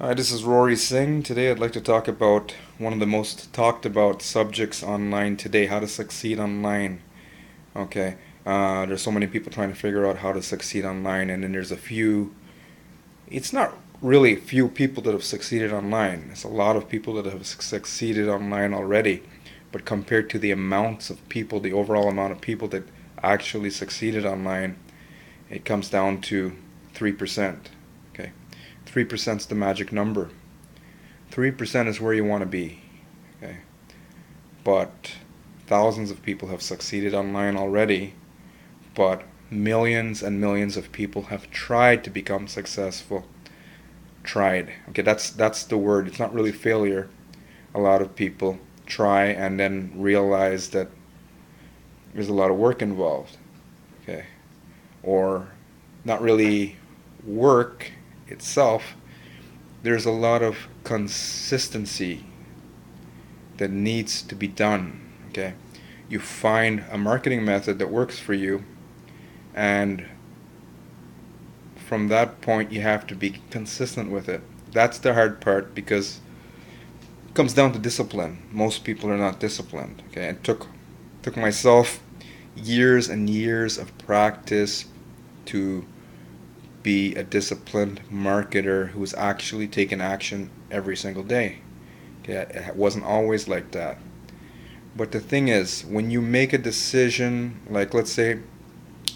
Hi, this is Rory Singh. Today I'd like to talk about one of the most talked about subjects online today, how to succeed online. Okay, there's so many people trying to figure out how to succeed online, and then there's it's not really few people that have succeeded online. It's a lot of people that have succeeded online already, but compared to the amounts of people, the overall amount of people that actually succeeded online, it comes down to 3%. Okay, 3% is the magic number. 3% is where you want to be. Okay, but thousands of people have succeeded online already, but millions and millions of people have tried to become successful. Tried. Okay, that's the word. It's not really failure. A lot of people try and then realize that there's a lot of work involved. Okay, or not really work itself. There's a lot of consistency that needs to be done. Okay, you find a marketing method that works for you, and from that point you have to be consistent with it. That's the hard part because it comes down to discipline. Most people are not disciplined. Okay, it took myself years and years of practice to be a disciplined marketer who's actually taking action every single day. Okay, it wasn't always like that. But the thing is, when you make a decision, like let's say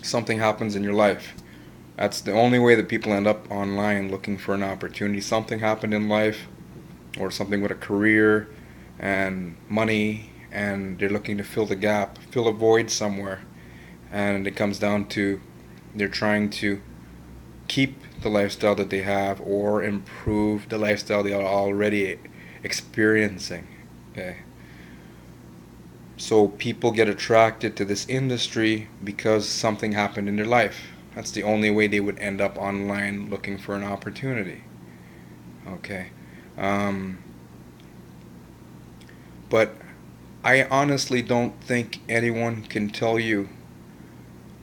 something happens in your life, that's the only way that people end up online looking for an opportunity. Something happened in life, or something with a career and money, and they're looking to fill the gap, fill a void somewhere. And it comes down to they're trying to keep the lifestyle that they have or improve the lifestyle they are already experiencing. Okay. So people get attracted to this industry because something happened in their life. That's the only way they would end up online looking for an opportunity. Okay. Um, but I honestly don't think anyone can tell you.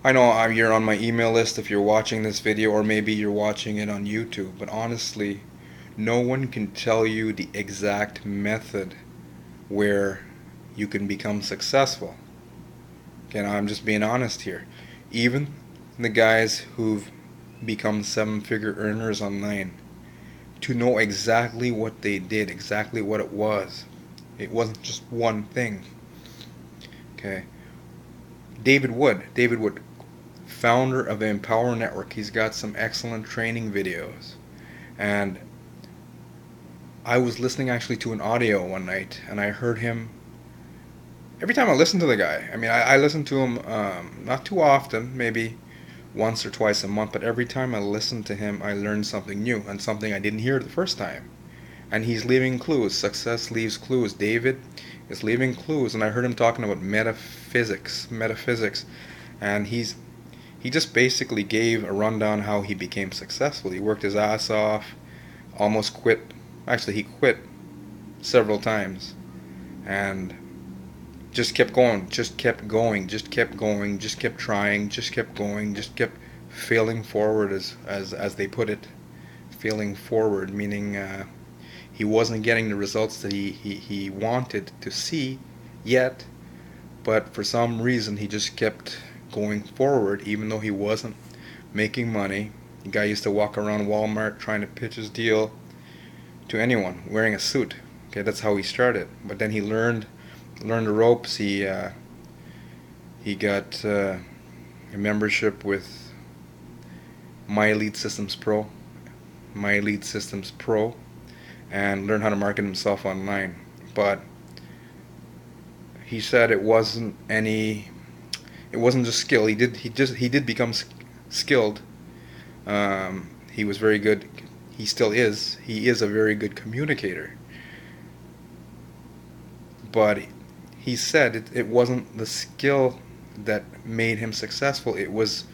I know you're on my email list if you're watching this video, or maybe you're watching it on YouTube, but honestly, no one can tell you the exact method where you can become successful. Okay, now I'm just being honest here. Even the guys who've become seven figure earners online, to know exactly what they did, exactly what it was. It wasn't just one thing. Okay. David Wood, founder of the Empower Network, he's got some excellent training videos. And I was listening actually to an audio one night, and I heard him. Every time I listen to the guy, I mean, I listen to him not too often, maybe once or twice a month, but every time I listen to him, I learn something new and something I didn't hear the first time. And he's leaving clues. Success leaves clues. David is leaving clues, and I heard him talking about metaphysics, and he just basically gave a rundown how he became successful. He worked his ass off, almost quit. Actually, he quit several times, and just kept going, just kept going, just kept going, just kept trying, just kept going, just kept failing forward, as they put it. Failing forward, meaning he wasn't getting the results that he wanted to see yet, but for some reason he just kept going forward even though he wasn't making money. The guy used to walk around Walmart trying to pitch his deal to anyone wearing a suit. Okay, that's how he started. But then he learned the ropes. He got a membership with My Elite Systems Pro, My Elite Systems Pro, and learned how to market himself online. But he said it wasn't just skill. He did become skilled. He was very good. He still is. He is a very good communicator. But he said it wasn't the skill that made him successful. It was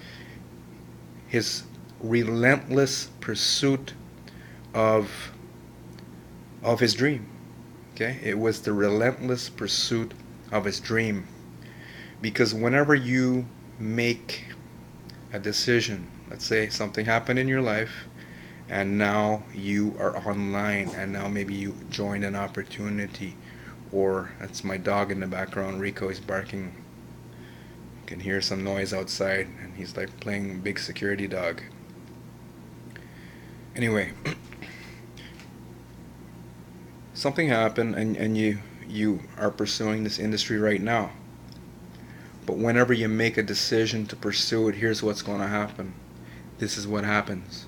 his relentless pursuit of his dream. Okay? It was the relentless pursuit of his dream. Because whenever you make a decision, let's say something happened in your life and now you are online, and now maybe you joined an opportunity. Or that's my dog in the background. Rico is barking. You can hear some noise outside, and he's like playing big security dog. Anyway, something happened, and you are pursuing this industry right now. But whenever you make a decision to pursue it, here's what's going to happen. This is what happens.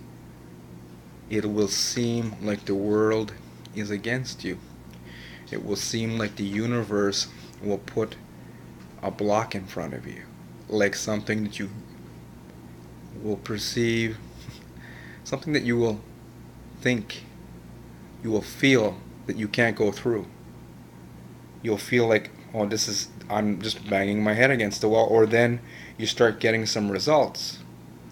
It will seem like the world is against you. It will seem like the universe will put a block in front of you, like something that you will perceive, something that you will think, you will feel that you can't go through. You'll feel like, oh, I'm just banging my head against the wall. Or then you start getting some results.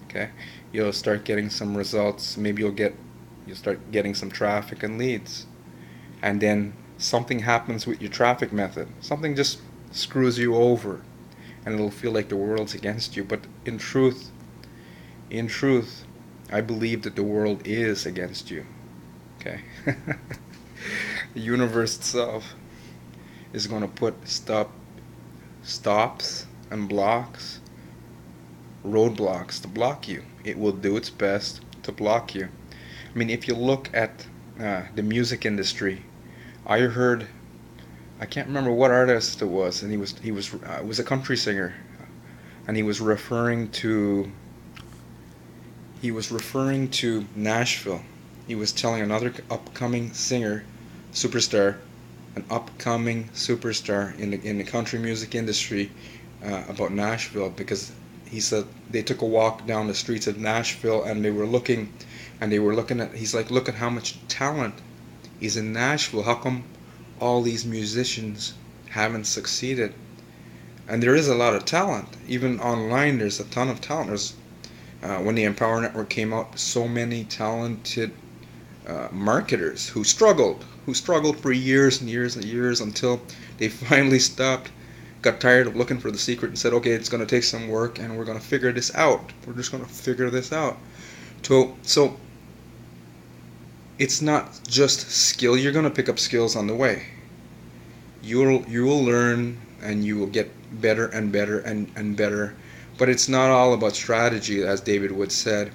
Okay, you'll start getting some results. Maybe you'll start getting some traffic and leads, and then something happens with your traffic method. Something just screws you over, and it'll feel like the world's against you. But in truth, I believe that the world is against you. Okay, the universe itself is going to put stops and blocks, roadblocks to block you. It will do its best to block you. I mean, if you look at the music industry, I can't remember what artist it was, and he was a country singer, and he was referring to Nashville. He was telling another upcoming singer, superstar, an upcoming superstar in the country music industry, about Nashville, because he said they took a walk down the streets of Nashville, and they were looking at, he's like, look at how much talent is in Nashville. How come all these musicians haven't succeeded? And there is a lot of talent. Even online, there's a ton of talent. There's when the Empower Network came out, so many talented marketers who struggled for years and years and years until they finally stopped, got tired of looking for the secret, and said, okay, it's going to take some work, and we're going to figure this out. We're just going to figure this out. So it's not just skill. You're going to pick up skills on the way. You will learn, and you will get better and better and better. But it's not all about strategy, as David Wood said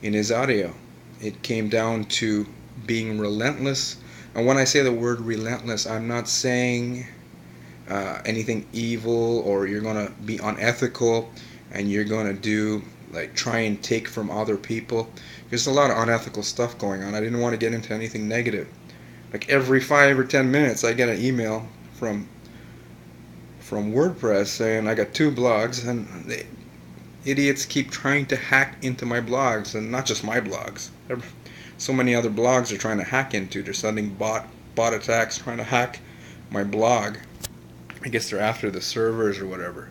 in his audio. It came down to being relentless. And when I say the word relentless, I'm not saying anything evil, or you're going to be unethical and you're going to do like try and take from other people. There's a lot of unethical stuff going on. I didn't want to get into anything negative. Like every 5 or 10 minutes I get an email from WordPress saying I got 2 blogs, and the idiots keep trying to hack into my blogs, and not just my blogs. So many other blogs are trying to hack into. They're sending bot attacks trying to hack my blog. I guess they're after the servers or whatever.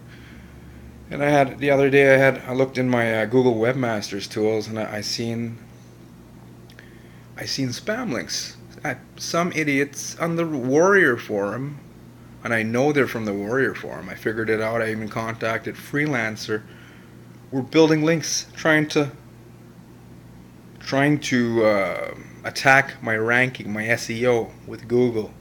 And the other day I looked in my Google Webmasters tools, and I seen spam links. Some idiots on the Warrior forum, and I know they're from the Warrior forum. I figured it out. I even contacted Freelancer. We're building links, trying to attack my ranking, my SEO with Google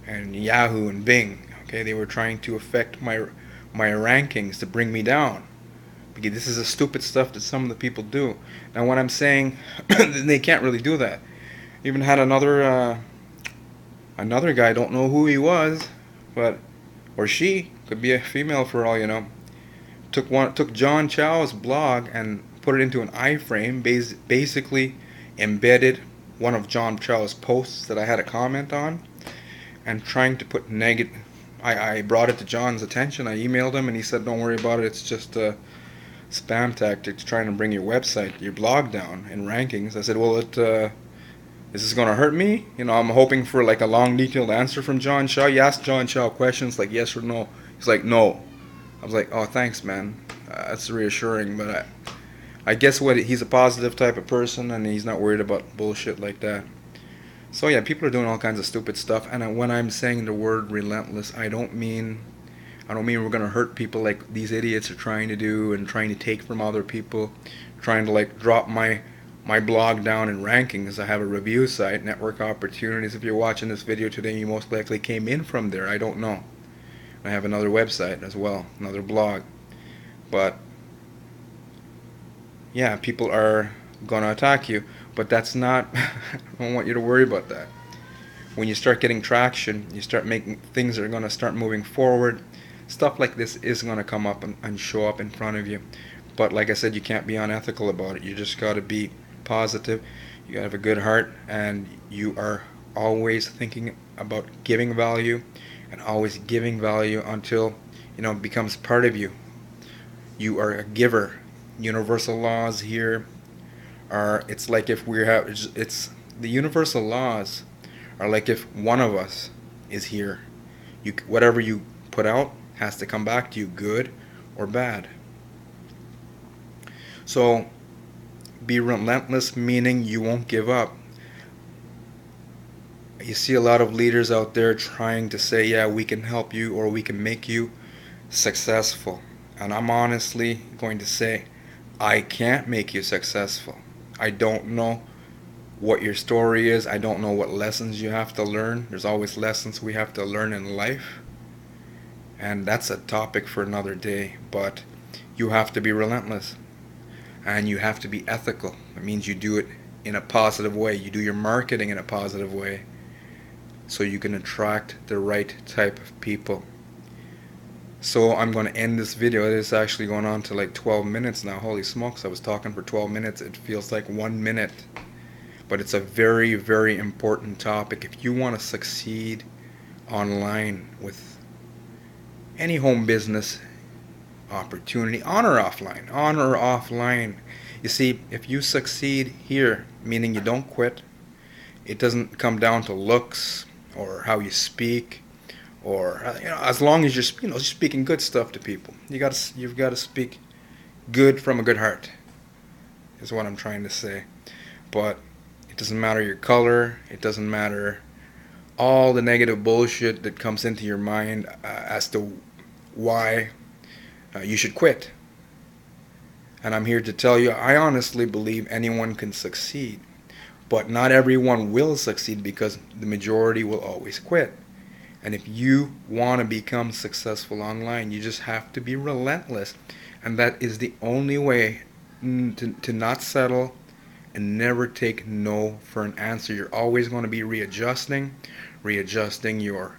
and Yahoo and Bing. Okay, they were trying to affect my rankings to bring me down, because this is the stupid stuff that some of the people do. Now, when I'm saying they can't really do that, even had another guy, don't know who he was, but or she could be a female for all you know. Took John Chow's blog and put it into an iframe, basically embedded one of John Chow's posts that I had a comment on, and trying to put negative. I brought it to John's attention. I emailed him, and he said, don't worry about it. It's just a spam tactic to trying to bring your website, your blog down in rankings. I said, well, is this going to hurt me? You know, I'm hoping for like a long, detailed answer from John Chow. You asked John Chow questions like yes or no. He's like, no. I was like, oh, thanks, man. That's reassuring. But I guess he's a positive type of person, and he's not worried about bullshit like that. So yeah, people are doing all kinds of stupid stuff, and when I'm saying the word relentless, I don't mean we're gonna hurt people like these idiots are trying to do, and trying to take from other people, trying to like drop my my blog down in rankings. I have a review site, Network Opportunities. If you're watching this video today, you most likely came in from there. I don't know. I have another website as well, another blog. But yeah, people are gonna attack you, but that's not I don't want you to worry about that. When you start getting traction, you start making things are gonna start moving forward. Stuff like this is gonna come up and show up in front of you. But like I said, you can't be unethical about it. You just gotta be positive. You gotta have a good heart, and you are always thinking about giving value, and always giving value until it becomes part of you. You are a giver. Universal laws here are, it's like if we have, it's the universal laws are like if one of us is here. Whatever you put out has to come back to you, good or bad. So be relentless, meaning you won't give up. You see a lot of leaders out there trying to say, yeah, we can help you or we can make you successful. And I'm honestly going to say, I can't make you successful. I don't know what your story is. I don't know what lessons you have to learn. There's always lessons we have to learn in life. And that's a topic for another day. But you have to be relentless. And you have to be ethical. It means you do it in a positive way. You do your marketing in a positive way, so you can attract the right type of people. So I'm going to end this video. It's actually going on to like 12 minutes now. Holy smokes, I was talking for 12 minutes. It feels like 1 minute. But it's a very, very important topic. If you want to succeed online with any home business opportunity, on or offline. You see, if you succeed here, meaning you don't quit, it doesn't come down to looks or how you speak, or as long as you're speaking good stuff to people. You've got to speak good from a good heart, is what I'm trying to say. But it doesn't matter your color. It doesn't matter all the negative bullshit that comes into your mind as to why you should quit. And I'm here to tell you, I honestly believe anyone can succeed, but not everyone will succeed, because the majority will always quit. And if you want to become successful online, you just have to be relentless. And that is the only way to not settle and never take no for an answer. You're always going to be readjusting your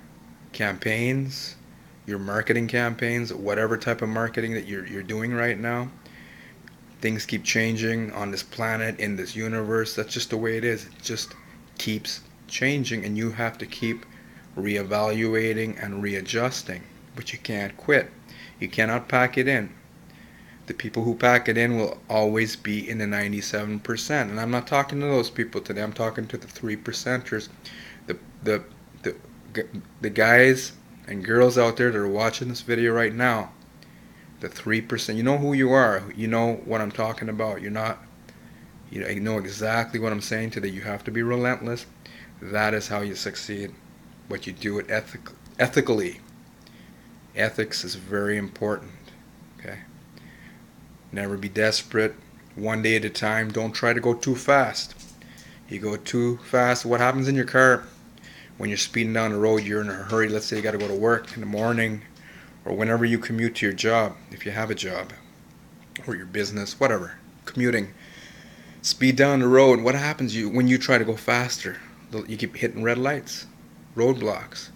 campaigns, your marketing campaigns, whatever type of marketing that you're doing right now. Things keep changing on this planet, in this universe. That's just the way it is. It just keeps changing, and you have to keep reevaluating and readjusting. But you can't quit. You cannot pack it in. The people who pack it in will always be in the 97%. And I'm not talking to those people today. I'm talking to the 3%ers. The guys and girls out there that are watching this video right now, the 3%, you know who you are. You know what I'm talking about. You know exactly what I'm saying today. You have to be relentless. That is how you succeed. But you do it ethically. Ethics is very important. Okay? Never be desperate. One day at a time. Don't try to go too fast. You go too fast, what happens in your car? When you're speeding down the road, you're in a hurry. Let's say you got to go to work in the morning, or whenever you commute to your job, if you have a job, or your business, whatever, commuting. Speed down the road. What happens when you try to go faster? You keep hitting red lights, roadblocks.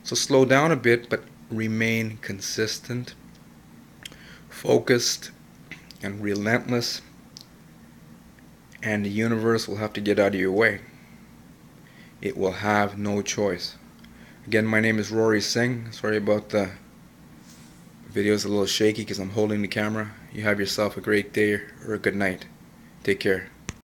So slow down a bit, but remain consistent, focused, and relentless, and the universe will have to get out of your way. It will have no choice. Again, my name is Rory Singh. Sorry about the video's a little shaky because I'm holding the camera. You have yourself a great day or a good night. Take care.